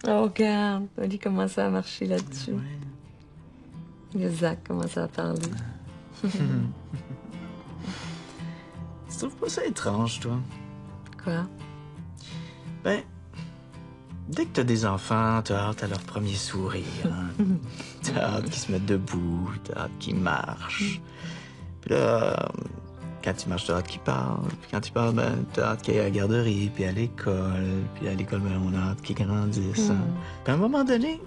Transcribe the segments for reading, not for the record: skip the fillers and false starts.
Oh, regarde, Oli commence à marcher là-dessus. Ouais. Le Zach commence à parler. Tu trouves pas ça étrange, toi? Quoi? Ben, dès que t'as des enfants, t'as hâte à leur premier sourire. Hein? T'as hâte qu'ils se mettent debout, t'as hâte qu'ils marchent. Puis là, quand ils marchent, t'as hâte qu'ils parlent. Puis quand ils parlent, ben, t'as hâte qu'ils aillent à la garderie, puis à l'école. Puis à l'école, ben, on a hâte qu'ils grandissent. Hein? Puis à un moment donné,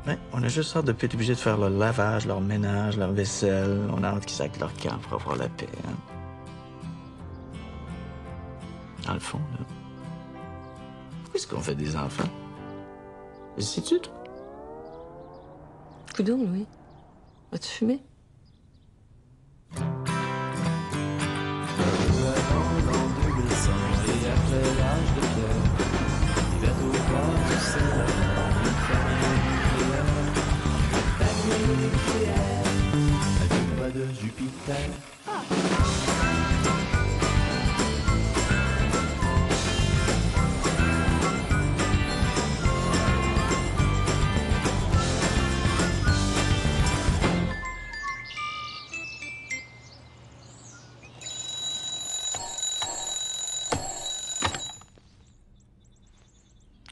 ben, on a juste hâte de plus être obligé de faire leur lavage, leur ménage, leur vaisselle. On a hâte qu'ils sacent leur camp pour avoir la paix. Hein? Dans le fond, là. Pourquoi est-ce qu'on fait des enfants? Le sais-tu, toi? Coudon, Louis. Vas-tu fumer? De Jupiter.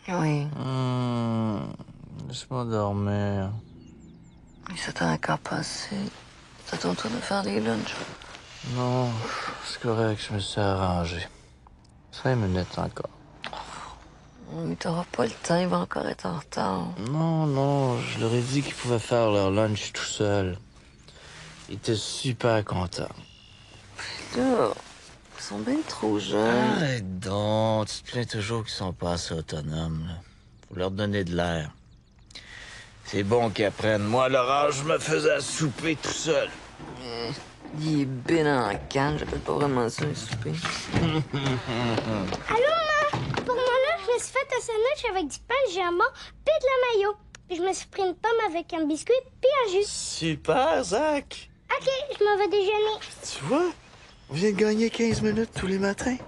Oui. Laisse-moi dormir. Mais ça t'a encore passé. C'est à ton tour de faire des lunchs. Non, c'est correct, je me suis arrangé. 5 minutes encore. Mais t'auras pas le temps, il va encore être en retard. Non, je leur ai dit qu'ils pouvaient faire leur lunch tout seuls. Ils étaient super contents. Là, ils sont bien trop jeunes. Arrête donc, tu te plains toujours qu'ils sont pas assez autonomes. Là. Faut leur donner de l'air. C'est bon qu'ils apprennent. Moi, Laurent, je me faisais à souper tout seul. Il est bien en canne, j'appelle pas vraiment ça un souper. Allô, maman? Pour mon lunch, je me suis fait un sandwich avec du pain, du jambon, puis de la mayo. Puis je me suis pris une pomme avec un biscuit, puis un jus. Super, Zach! OK, je m'en vais déjeuner. Tu vois, on vient de gagner 15 minutes tous les matins.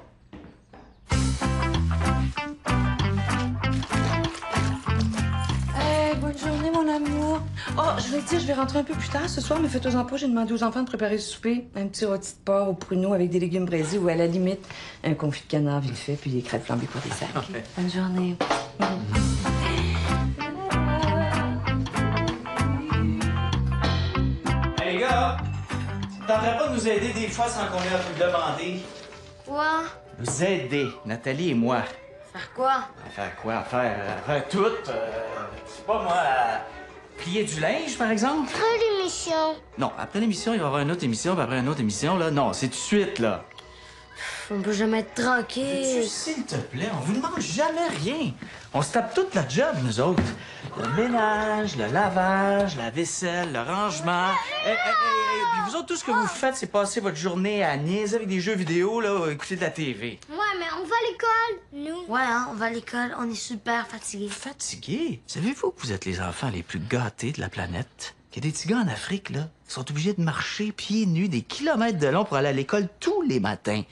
Bonne journée, mon amour. Oh, je vais te dire, je vais rentrer un peu plus tard ce soir, mais faites-en pas, j'ai demandé aux enfants de préparer le souper. Un petit rôti de porc au pruneau avec des légumes braisés ou à la limite, un confit de canard vite fait, puis des crêpes flambées pour des sacs. Bonne journée. Hey, les gars! T'aimerais pas nous aider des fois sans qu'on ait à vous le demander? Quoi? Nous aider, Nathalie et moi. Faire quoi? À faire quoi? À faire tout. C'est pas moi, à plier du linge, par exemple? Après l'émission. Non, après l'émission, il va y avoir une autre émission, puis après une autre émission, là. Non, c'est tout de suite, là. On peut jamais être tranquille. S'il te plaît, on vous demande jamais rien. On se tape toute la job, nous autres. Le ménage, le lavage, la vaisselle, le rangement. Puis vous autres, tout ce que vous faites, c'est passer votre journée à niaiser avec des jeux vidéo, là, ou écouter de la TV. Ouais, mais on va à l'école, nous. Ouais, hein, on va à l'école, on est super fatigués. Fatigué? Savez-vous que vous êtes les enfants les plus gâtés de la planète? Qu'il y a des petits gars en Afrique, là, qui sont obligés de marcher pieds nus des kilomètres de long pour aller à l'école tous les matins.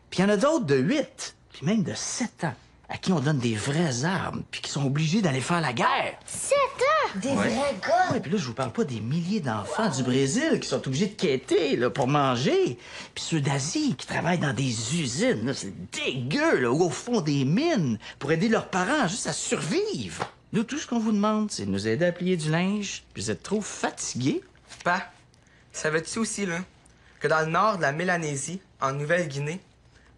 Puis il y en a d'autres de 8, puis même de 7 ans, à qui on donne des vraies armes, puis qui sont obligés d'aller faire la guerre. 7 ans! Des vrais gars! Ouais, puis là, je vous parle pas des milliers d'enfants du Brésil qui sont obligés de quêter là, pour manger. Puis ceux d'Asie qui travaillent dans des usines, là, c'est dégueu, là, ou au fond des mines, pour aider leurs parents juste à survivre. Nous, tout ce qu'on vous demande, c'est de nous aider à plier du linge, puis vous êtes trop fatigués. Pa, savais-tu aussi, là, que dans le nord de la Mélanésie, en Nouvelle-Guinée,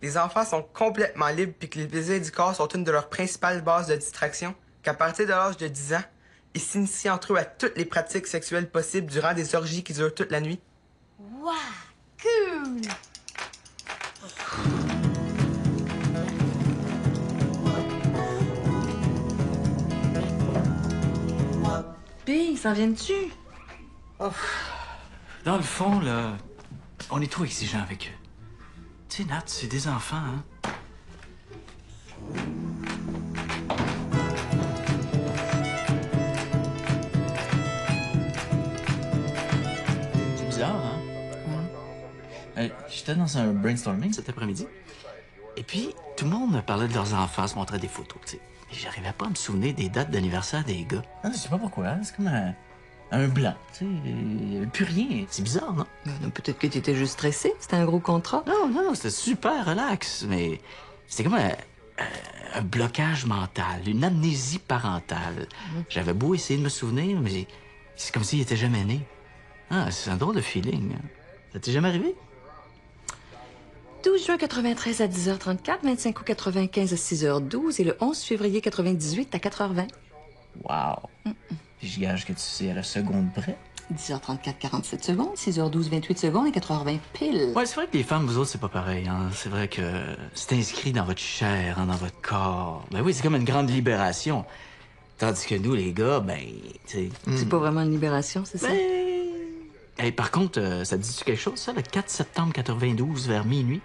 les enfants sont complètement libres puis que les plaisirs du corps sont une de leurs principales bases de distraction, qu'à partir de l'âge de 10 ans, ils s'initient entre eux à toutes les pratiques sexuelles possibles durant des orgies qui durent toute la nuit? Wow! Cool! Puis, ils s'en viennent-tu? Dans le fond, là, on est trop exigeants avec eux. Tu sais, Nat, c'est des enfants, hein? C'est bizarre, hein? J'étais dans un brainstorming cet après-midi. Et puis, tout le monde parlait de leurs enfants, se montrait des photos, tu sais. J'arrivais pas à me souvenir des dates d'anniversaire des gars. Non, je sais pas pourquoi, hein. C'est comme un blanc, tu sais. Il y avait plus rien. C'est bizarre, non? Peut-être que tu étais juste stressé. C'était un gros contrat. Non, c'était super relax, mais c'était comme un blocage mental, une amnésie parentale. J'avais beau essayer de me souvenir, mais c'est comme s'il était jamais né. Ah, c'est un drôle de feeling. Ça t'est jamais arrivé? 12 juin 93 à 10h34, 25 août 95 à 6h12 et le 11 février 98 à 4h20. Wow. Puis je gage que tu sais à la seconde près. 10h34, 47 secondes, 6h12, 28 secondes et 4h20 pile. Ouais, c'est vrai que les femmes, vous autres, c'est pas pareil. Hein? C'est vrai que c'est inscrit dans votre chair, hein, dans votre corps. Ben oui, c'est comme une grande libération. Tandis que nous, les gars, ben, tu sais... C'est pas vraiment une libération, c'est ça? Hey, par contre, ça te dit-tu quelque chose, ça? Le 4 septembre 92, vers minuit.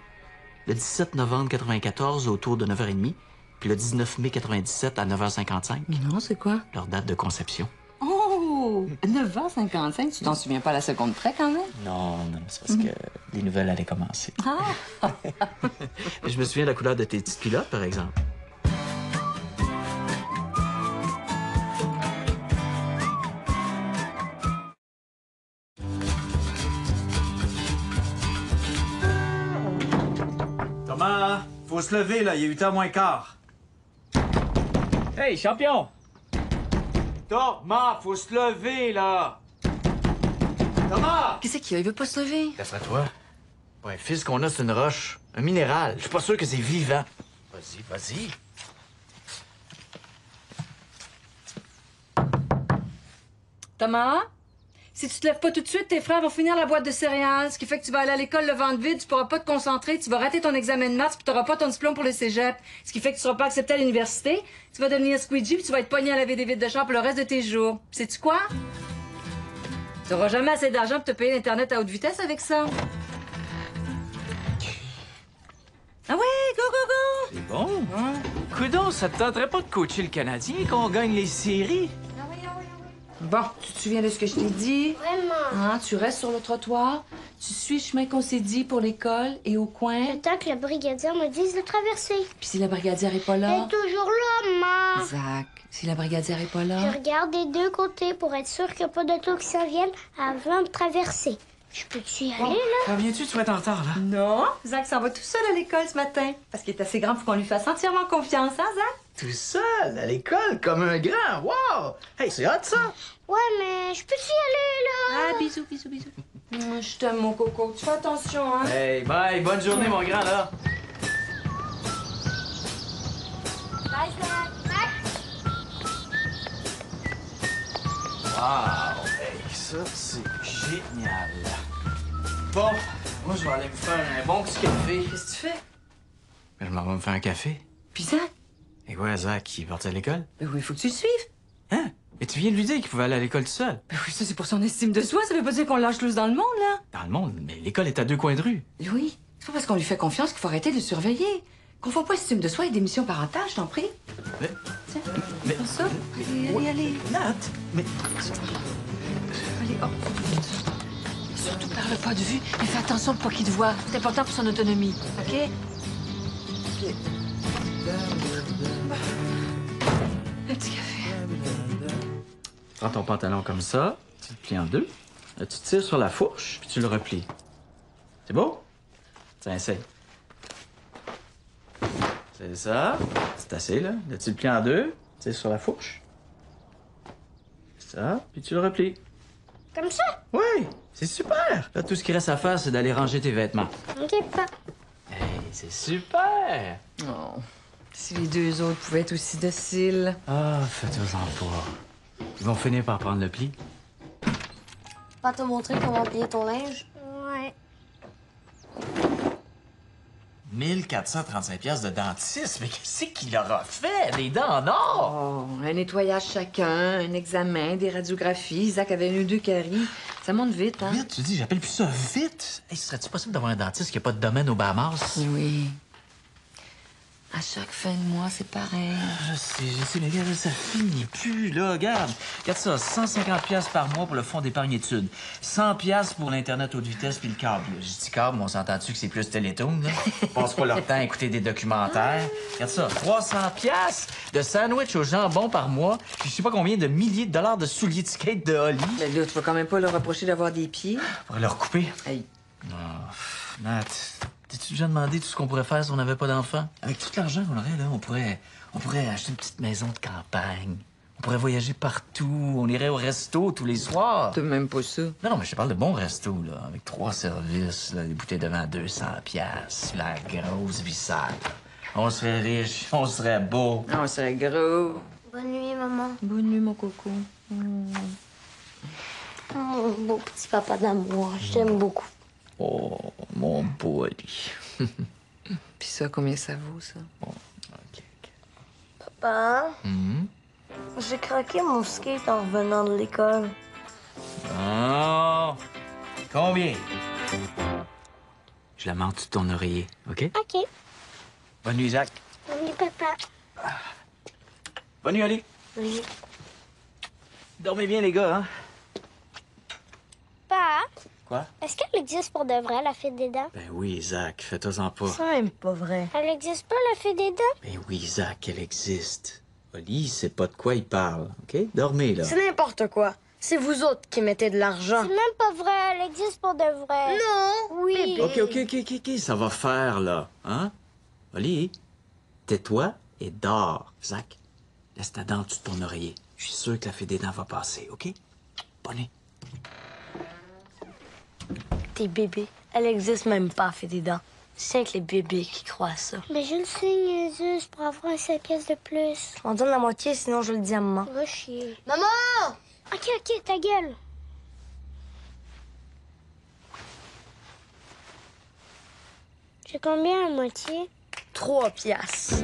Le 17 novembre 94, autour de 9h30. Puis le 19 mai 97, à 9h55. Non, c'est quoi? Leur date de conception. Oh! 9h55, tu t'en souviens pas à la seconde près, quand même? Non, c'est parce que les nouvelles allaient commencer. Ah! Je me souviens de la couleur de tes petites culottes, par exemple. Thomas, faut se lever, là. Il est 8h moins quart. Hey, champion! Thomas, faut se lever, là! Thomas! Qu'est-ce qu'il y a? Il veut pas se lever. D'après toi, un fils qu'on a, c'est une roche, un minéral. Je suis pas sûr que c'est vivant. Vas-y. Thomas? Si tu te lèves pas tout de suite, tes frères vont finir la boîte de céréales, ce qui fait que tu vas aller à l'école le ventre vide, tu pourras pas te concentrer, tu vas rater ton examen de maths, puis t'auras pas ton diplôme pour le cégep, ce qui fait que tu seras pas accepté à l'université, tu vas devenir squeegee, puis tu vas être pogné à laver des vitres de chambre pour le reste de tes jours. Puis sais-tu quoi? Tu auras jamais assez d'argent pour te payer l'Internet à haute vitesse avec ça. Ah ouais, go! C'est bon. Coudon, ça te tenterait pas de coacher le Canadien qu'on gagne les séries? Bon, tu te souviens de ce que je t'ai dit? Vraiment. Hein, tu restes sur le trottoir, tu suis le chemin qu'on s'est dit pour l'école et au coin. J'attends que le brigadier me dise de traverser. Puis si la brigadière est pas Elle là... est toujours là, maman. Zach, si la brigadière est pas là... Je regarde des deux côtés pour être sûr qu'il n'y a pas d'auto qui s'en viennent avant de traverser. Je peux-tu y aller, là? Reviens-tu, tu vas être en retard, là? Non, Zach s'en va tout seul à l'école ce matin. Parce qu'il est assez grand pour qu'on lui fasse entièrement confiance, hein, Zach? Tout seul, à l'école, comme un grand. Wow! Hey, c'est hot, ça! Ouais, mais je peux-tu y aller, là? Ah, bisous. Je t'aime, mon coco. Tu fais attention, hein? Hey, bye, bonne journée, mon grand, là. Bye, Zach. Wow! Hey, ça, c'est génial. Bon, moi, je vais aller me faire un bon petit café. Qu'est-ce que tu fais? Je m'en vais me faire un café. Puis Zach? Et quoi, Zach, il est parti à l'école? Ben oui, il faut que tu le suives. Hein? Mais tu viens de lui dire qu'il pouvait aller à l'école tout seul. Ben oui, ça, c'est pour son estime de soi. Ça veut pas dire qu'on le lâche loose dans le monde, là. Dans le monde, mais l'école est à 2 coins de rue. Louis, c'est pas parce qu'on lui fait confiance qu'il faut arrêter de le surveiller. Confonds pas estime de soi et démission parentale, je t'en prie. Mais... Tiens, Mais- prends ça. Allez. Nat, mais... Allez, hop. Surtout parle pas de vue, mais fais attention pour pas qu'il te voie. C'est important pour son autonomie, OK? Un petit café. Prends ton pantalon comme ça, tu le plies en deux. Là, tu tires sur la fourche, puis tu le replies. C'est beau? Tiens, essaye. C'est ça. C'est assez, là. Là, tu le plies en deux, tu tires sur la fourche. Ça, puis tu le replies. Comme ça? Oui, c'est super. Là, tout ce qui reste à faire, c'est d'aller ranger tes vêtements. OK, pas. Hey, c'est super. Oh, si les deux autres pouvaient être aussi dociles. Ah, faites-en pas. Ils vont finir par prendre le pli. Pas te montrer comment plier ton linge? Ouais. 1435 pièces de dentiste, mais qu'est-ce qu'il aura fait? Des dents en or? Oh, un nettoyage chacun, un examen, des radiographies. Zach avait 1 ou 2 caries. Ça monte vite, hein? Vite, tu dis, j'appelle plus ça vite. Hey, serait-il possible d'avoir un dentiste qui n'a pas de domaine aux Bahamas? Oui. À chaque fin de mois, c'est pareil. Je sais, mais regarde, ça finit plus, là. Regarde ça, 150 piastres par mois pour le fonds d'épargne études. 100 piastres pour l'Internet haute vitesse puis le câble. Je dis câble, mais on s'entend-tu que c'est plus Télétoon, là? Ils passent pas leur temps à écouter des documentaires. Regarde ça, 300 piastres de sandwich au jambon par mois, puis je sais pas combien de milliers de dollars de souliers de skate de Holly. Mais là, tu vas quand même pas leur reprocher d'avoir des pieds. Pour leur couper. Hey. Nat, t'es-tu déjà demandé tout ce qu'on pourrait faire si on n'avait pas d'enfants? Avec tout l'argent qu'on aurait, là, on pourrait acheter une petite maison de campagne. On pourrait voyager partout. On irait au resto tous les soirs. T'as même pas ça. Non, mais je te parle de bons restos, là, avec 3 services, là, des bouteilles de vin à 200 piastres, la grosse vie sale. On serait riche, on serait beau. Non, c'est gros. Bonne nuit, maman. Bonne nuit, mon coco. Mon beau petit papa d'amour, je t'aime beaucoup. Oh, mon beau Ali. Puis ça, combien ça vaut, ça? OK. Papa, Mhm. j'ai craqué mon skate en revenant de l'école. Oh! Combien? Je la mets en dessous de ton oreiller, OK? OK. Bonne nuit, Jacques. Bonne nuit, papa. Bonne nuit, Ali. Oui. Dormez bien, les gars, hein? Papa, Quoi? est-ce qu'elle existe pour de vrai, la fée des dents? Ben oui, Zach, fais-toi-en pas. C'est même pas vrai. Elle existe pas, la fée des dents? Ben oui, Zach, elle existe. Oli, il sait pas de quoi il parle, OK? Dormez, là. C'est n'importe quoi. C'est vous autres qui mettez de l'argent. C'est même pas vrai, elle existe pour de vrai. Non! Oui. OK, ça va faire, là, hein? Oli, tais-toi et dors. Zach, laisse ta dent en dessous de ton oreiller. Je suis sûr que la fée des dents va passer, OK? Bonne nuit. Tes bébés, elle existe même pas, fait des dents. C'est que les bébés qui croient à ça. Mais je le sais, niaiseuse, pour avoir 5 pièces de plus. Je m'en donne la moitié, sinon je le dis à maman. Va chier. Maman! OK, ta gueule. J'ai combien à moitié? 3 piastres.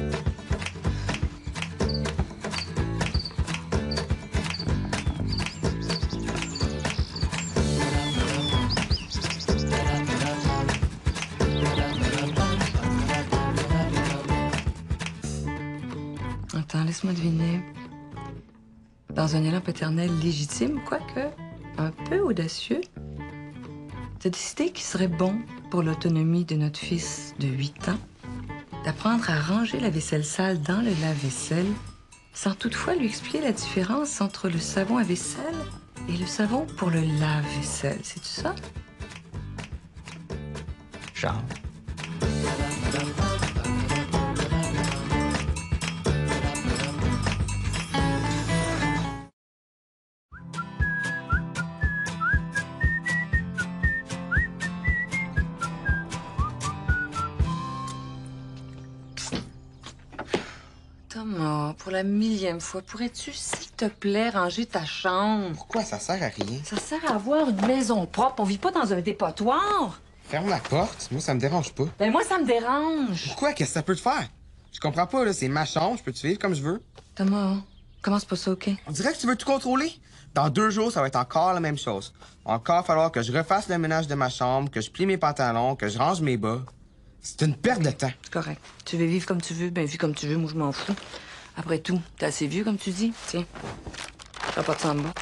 Attends, laisse-moi deviner. Dans un élan paternel légitime, quoique un peu audacieux, t'as décidé qu'il serait bon pour l'autonomie de notre fils de 8 ans d'apprendre à ranger la vaisselle sale dans le lave-vaisselle sans toutefois lui expliquer la différence entre le savon à vaisselle et le savon pour le lave-vaisselle. C'est-tu ça? Charles. Thomas, pour la 1000e fois, pourrais-tu, s'il te plaît, ranger ta chambre? Pourquoi? Ça sert à rien. Ça sert à avoir une maison propre. On vit pas dans un dépotoir. Ferme la porte. Moi, ça me dérange pas. Ben moi, ça me dérange. Pourquoi? Qu'est-ce que ça peut te faire? Je comprends pas, là. C'est ma chambre. Je peux te vivre comme je veux. Thomas, commence pas ça, OK? On dirait que tu veux tout contrôler. Dans 2 jours, ça va être encore la même chose. Encore falloir que je refasse le ménage de ma chambre, que je plie mes pantalons, que je range mes bas. C'est une perte de temps. C'est correct. Tu veux vivre comme tu veux, ben vis comme tu veux. Moi, je m'en fous. Après tout, t'es assez vieux, comme tu dis. Tiens, t'as pas de sang de bas.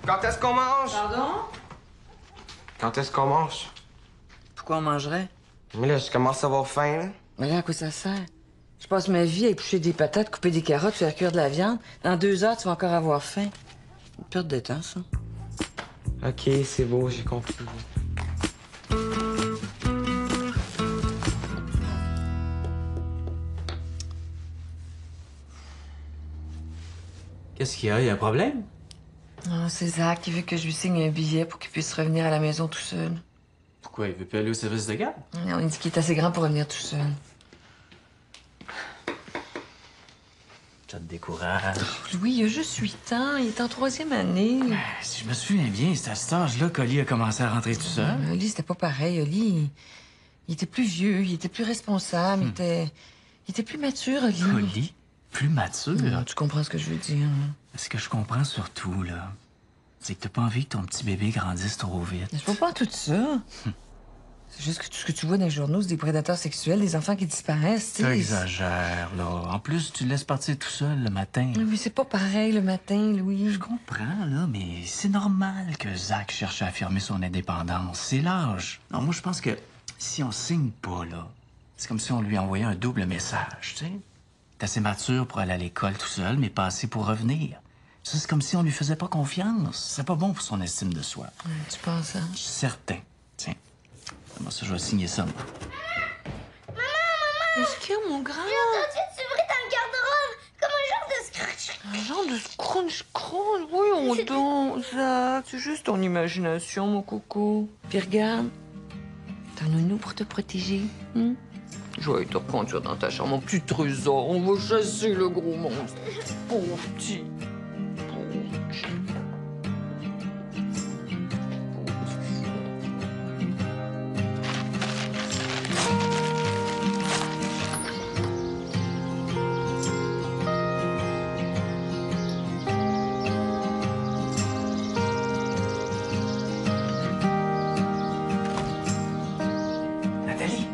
Quand est-ce qu'on mange? Pardon? Quand est-ce qu'on mange? Pourquoi on mangerait? Mais là, je commence à avoir faim, là. Mais là, à quoi ça sert? Je passe ma vie à éplucher des patates, couper des carottes, faire cuire de la viande. Dans 2 heures, tu vas encore avoir faim. Une perte de temps, ça. OK, c'est beau, j'ai compris. Qu'est-ce qu'il y a? Il y a un problème? Non, c'est Zach qui veut que je lui signe un billet pour qu'il puisse revenir à la maison tout seul. Pourquoi? Il veut plus aller au service de garde? On dit qu'il est assez grand pour revenir tout seul. Ça te décourage. Louis, il a juste 8 ans. Il est en 3e année. Si je me souviens bien, c'est à cet âge-là qu'Oli a commencé à rentrer tout seul. Oli, c'était pas pareil. Oli, il était plus vieux, il était plus responsable, il était plus mature, Oli. Oli? Plus mature? Non, tu comprends ce que je veux dire. Hein? Ce que je comprends surtout, là, C'est que t'as pas envie que ton petit bébé grandisse trop vite. Je vois pas tout ça. C'est juste que tout ce que tu vois dans les journaux, c'est des prédateurs sexuels, des enfants qui disparaissent, tu sais. T'exagères, là. En plus, tu le laisses partir tout seul le matin. Oui, c'est pas pareil le matin, Louis. Je comprends, là, mais c'est normal que Zach cherche à affirmer son indépendance. C'est l'âge. Non, moi, je pense que si on signe pas, là, c'est comme si on lui envoyait un double message, tu sais. T'es assez mature pour aller à l'école tout seul, mais pas assez pour revenir. Ça, c'est comme si on lui faisait pas confiance. C'est pas bon pour son estime de soi. Tu penses, hein? Je suis certain. Tiens, moi, ça, je vais signer ça, moi. Qu'est-ce qu'il y a, mon grand? J'ai entendu du bruit dans le garde-robe, comme un genre de scratch. Un genre de scrunch. Oui, on danse, Zach. C'est juste ton imagination, mon coco. Puis regarde, t'as un nounou pour te protéger. Hein? Je vais te reconduire dans ta chambre, mon petit trésor. On va chasser le gros monstre. Pauvre petit. Nathalie!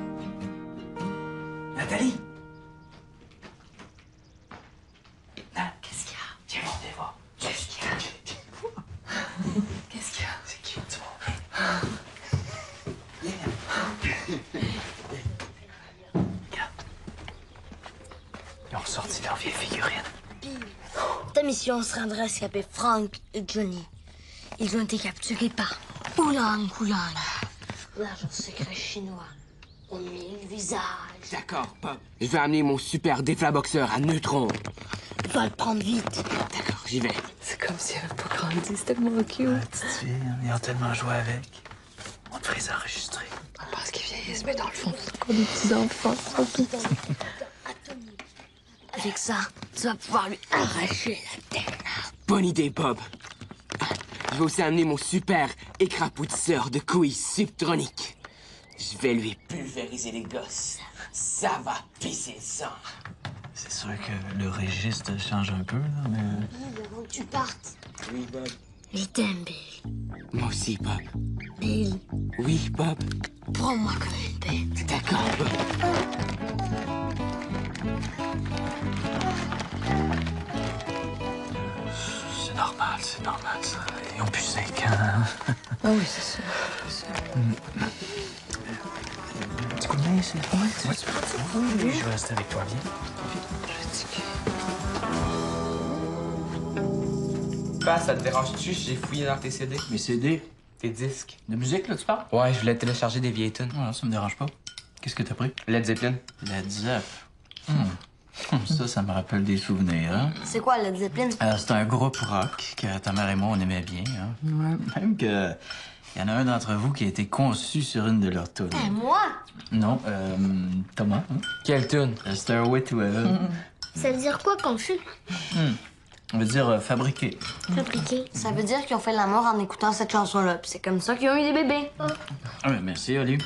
Nathalie! Qu'est-ce qu'il y a? Viens, on va voir. Qu'est-ce qu'il y a? Qu'est-ce qu'il y a? C'est qui, tu vois? Regarde. Ils ont ressorti leur vieille figurine. Ta mission sera de rescaper Frank et Johnny. Ils ont été capturés par Oolong Oolong, l'agent secret chinois aux 1000 visages. D'accord, Pop. Je vais amener mon super déflaboxeur à neutrons. Tu dois le prendre vite. D'accord, j'y vais. C'est comme si elle avait pas grandi. C'est tellement cute. Petite fille, ils ont tellement joué avec. On devrait les enregistrer. On pense qu'ils vieillissent, mais dans le fond, c'est encore des petits-enfants. Ils sont tout petits. Avec ça, tu vas pouvoir lui arracher la tête. Bonne idée, Bob. Je vais aussi amener mon super écrapoutisseur de couilles subtroniques. Je vais lui pulvériser les gosses. Ça va pisser le sang. C'est sûr que le registre change un peu, là, mais... Bill, avant que tu partes, Oui, Bob. je t'aime, Bill. Moi aussi, Bob. Bill, Oui, Bob. prends-moi comme une bête. D'accord, Bob. C'est normal, ça. Ils ont plus 5 ans. Ah oui, c'est ça. Un petit coup de main, c'est... Ouais, tu peux. Oui, je vais rester avec toi, viens. Pas, ça te dérange-tu si j'ai fouillé dans tes CD? Mes CD, Tes disques? de musique, là, tu parles? Ouais, je voulais télécharger des vieilles tunes. Ouais, ça me dérange pas. Qu'est-ce que t'as pris? Led Zeppelin. Led Zepp. Ça me rappelle des souvenirs, hein? C'est quoi, Led Zeppelin? C'est un groupe rock que ta mère et moi, on aimait bien, hein? Ouais. Même que... Il y en a un d'entre vous qui a été conçu sur une de leurs tunes. Moi? Non, Thomas, hein? Quelle tune? Stairway to Heaven. Ça veut dire quoi, confus? On veut dire fabriqué. Fabriqué. Ça veut dire qu'ils ont fait l'amour en écoutant cette chanson-là. Puis c'est comme ça qu'ils ont eu des bébés. Ah, ben, merci, Oli.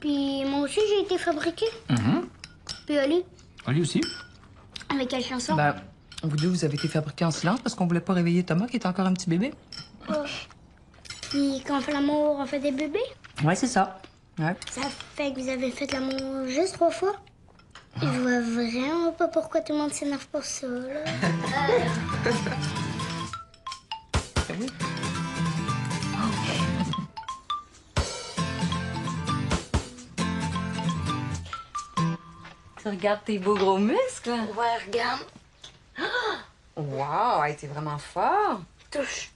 Puis moi aussi, j'ai été fabriquée. Puis Oli, Oli aussi. avec quelle chanson? Ben, vous deux, vous avez été fabriqués en silence parce qu'on voulait pas réveiller Thomas qui est encore un petit bébé. Puis quand on fait l'amour, on fait des bébés? Ouais, c'est ça. Ouais. Ça fait que vous avez fait l'amour juste 3 fois? Je vois vraiment pas pourquoi tout le monde s'énerve pour ça, là. Oui. Tu regardes tes beaux gros muscles? Ouais, regarde. Wow, hey, t'es vraiment fort. Touche.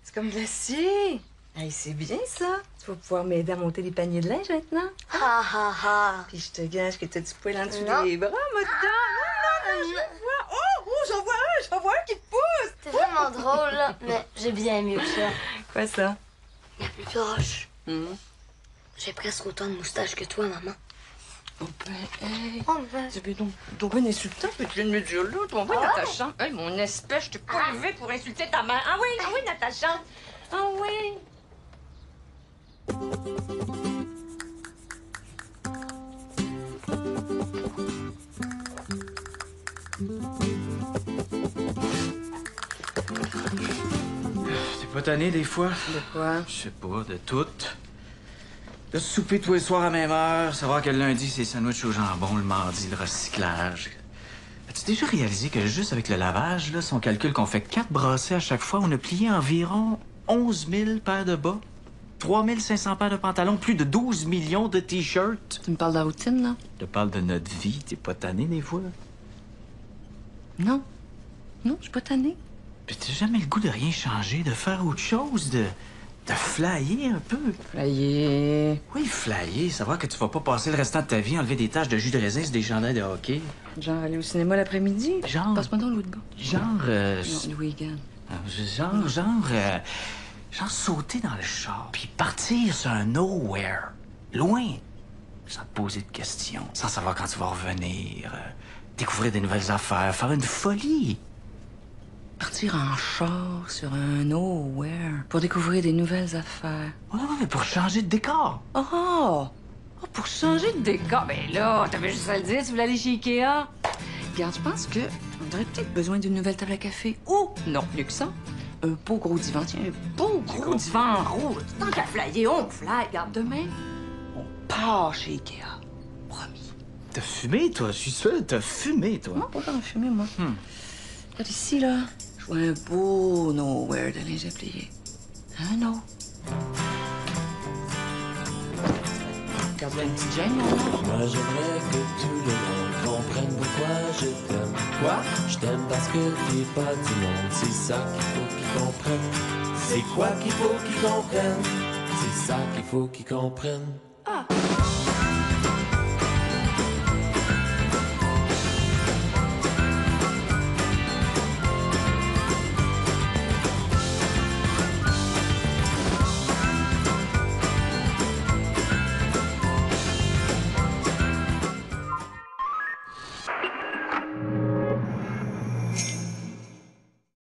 C'est comme de l'acier. Hey, c'est bien ça. Tu vas pouvoir m'aider à monter les paniers de linge maintenant. Ha ha ha. Puis je te gage que t'as du poil en dessous Non. des bras, moi, dedans. Non, je vois. Oh, j'en vois un qui pousse. C'est vraiment drôle, là. Mais j'ai bien mieux que ça. Quoi, ça? La plus proche. J'ai presque autant de moustaches que toi, maman. Oh, ben, hey. Oh, ben. C'est donc bien insultant que tu viens de me dire là. Tu m'envoies dans ta chambre. Hey, mon espèce, je t'ai pas élevé pour insulter ta mère. Ah oui, dans ta chambre. Ah oui. pas tanné des fois? De quoi? Je sais pas, de tout. De souper tous les soirs à la même heure, savoir que le lundi, c'est sandwich au jambon, le mardi, le recyclage. As-tu déjà réalisé que juste avec le lavage, là, si on calcule qu'on fait 4 brassées à chaque fois, on a plié environ 11 000 paires de bas, 3 500 paires de pantalons, plus de 12 millions de T-shirts? Tu me parles de la routine, là? Je te parle de notre vie. T'es pas tanné des fois? Non. Non, je suis pas tannée. Puis t'as jamais le goût de rien changer, de faire autre chose, de flyer un peu? Flyer. Oui, flyer. Savoir que tu vas pas passer le restant de ta vie à enlever des taches de jus de raisin sur des chandails de hockey. Genre aller au cinéma l'après-midi? Genre... Passe-moi donc l'autre bas. Genre... Non, Louis Gann. Genre sauter dans le char, puis partir sur un nowhere, loin, sans te poser de questions, sans savoir quand tu vas revenir, découvrir des nouvelles affaires, faire une folie. Partir en char sur un nowhere pour découvrir des nouvelles affaires. Ouais, mais pour changer de décor. Oh! Oh, pour changer de décor. Ben là, t'avais juste à le dire, tu voulais aller chez Ikea. Regarde, je pense que on aurait peut-être besoin d'une nouvelle table à café. Ou, non, mieux que ça, un beau gros divan. Tiens, un beau gros divan rouge. Tant qu'à flyer, on fly. Regarde, demain, on part chez Ikea. Promis. T'as fumé, toi? Je suis sûr, t'as fumé, toi. Non, pas j'en ai fumé, moi. Regarde ici, là. Je vois un beau nowhere de linge à plier. Un no. Regarde, une petite gêne, mon nom. Moi j'aimerais que tout le monde comprenne pourquoi je t'aime. Quoi? Je t'aime parce que t'es pas du monde. C'est ça qu'il faut qu'ils comprennent. C'est quoi qu'il faut qu'ils comprennent? C'est ça qu'il faut qu'ils comprennent. Ah!